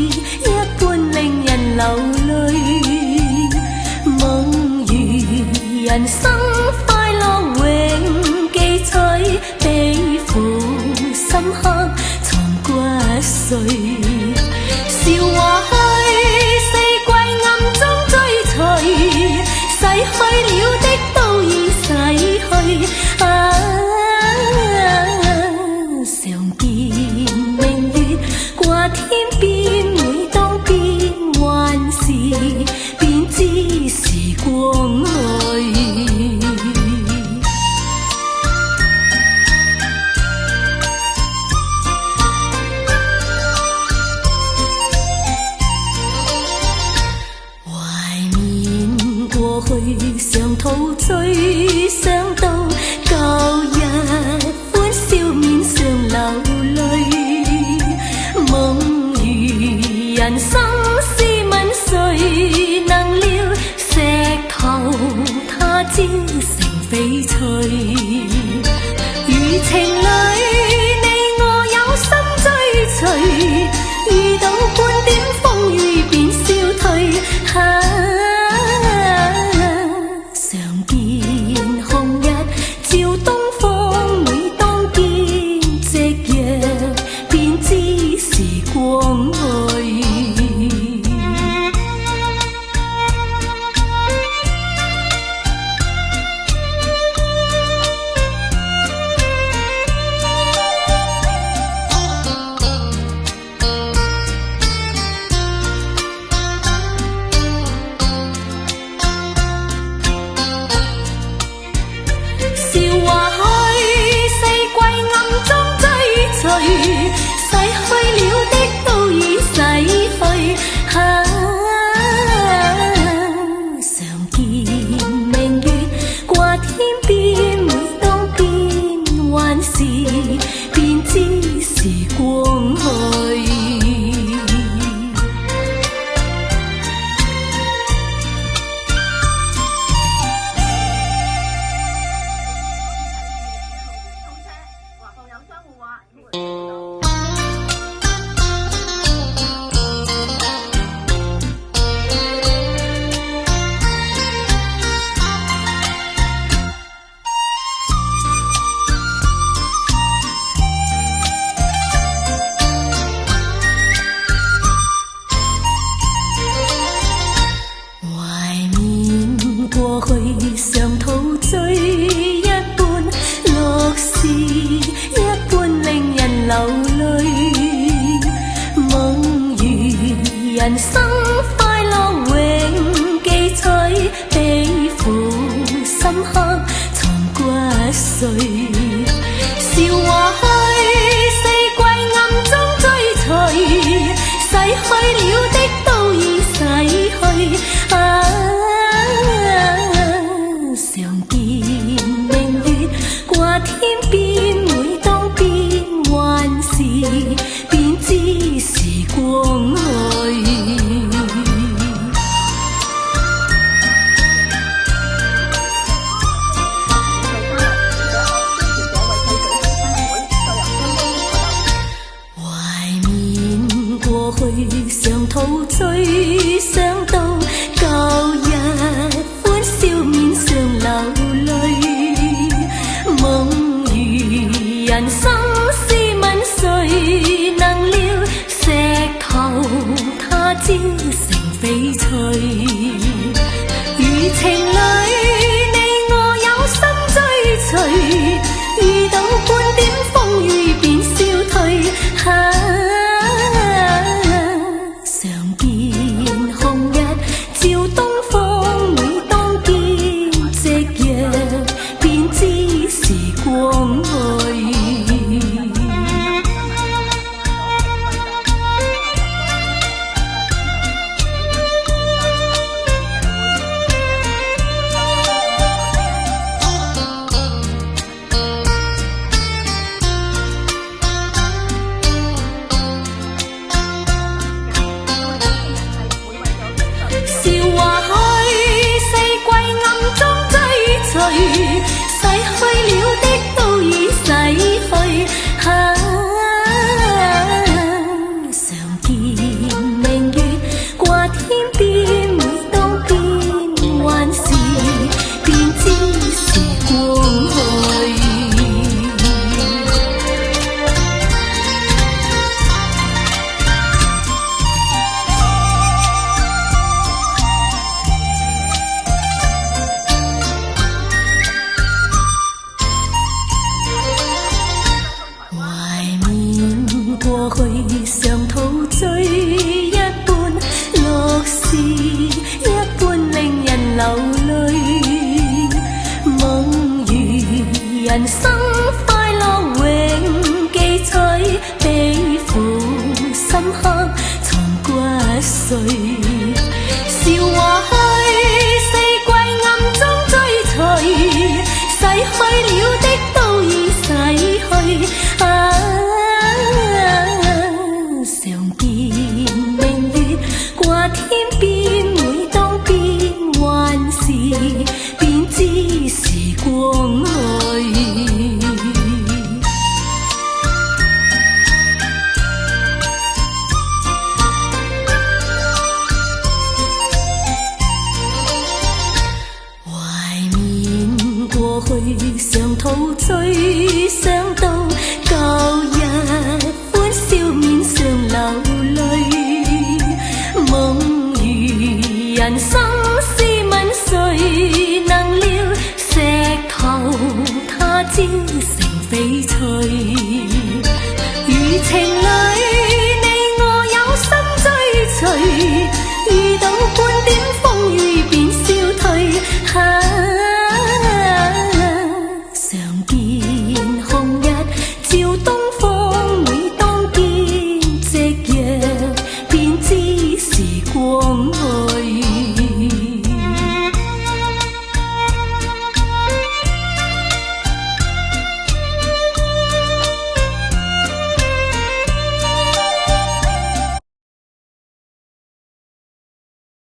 一般令人流淚。夢如人生快樂永記取，悲苦深刻藏骨髓。笑話去，四季暗中追隨，逝去了的都已逝去。常見明月掛天邊，每當變幻時，便知時光去。懷緬過去，常陶醉，想到舊日歡笑面上流淚。夢如人生試問誰能料，石頭他朝成翡翠。如情侶你我有心追隨，遇到半點風雨便消退。常見紅日照東方，每當見夕陽便知時光去。笑話去，四季暗中追隨，逝去了的都已逝去。常見明月掛天邊，每當變幻時，便知時光去。懷緬過去，常陶醉，一般樂事，一般令人流淚。夢如人生快樂永記取，悲苦深刻藏骨髓。笑話去，四季暗中追隨，逝去了的都已逝去。常見明月掛天邊，每當變幻時，便知時光去。懷緬過去，常陶醉，想到舊日歡笑面上流淚。夢如人生試問誰能料，石頭他朝成翡翠。如情侶你我有心追隨，遇到半點風雨便消退。常見紅日照東方，每當見夕陽便知時光去。歲，笑話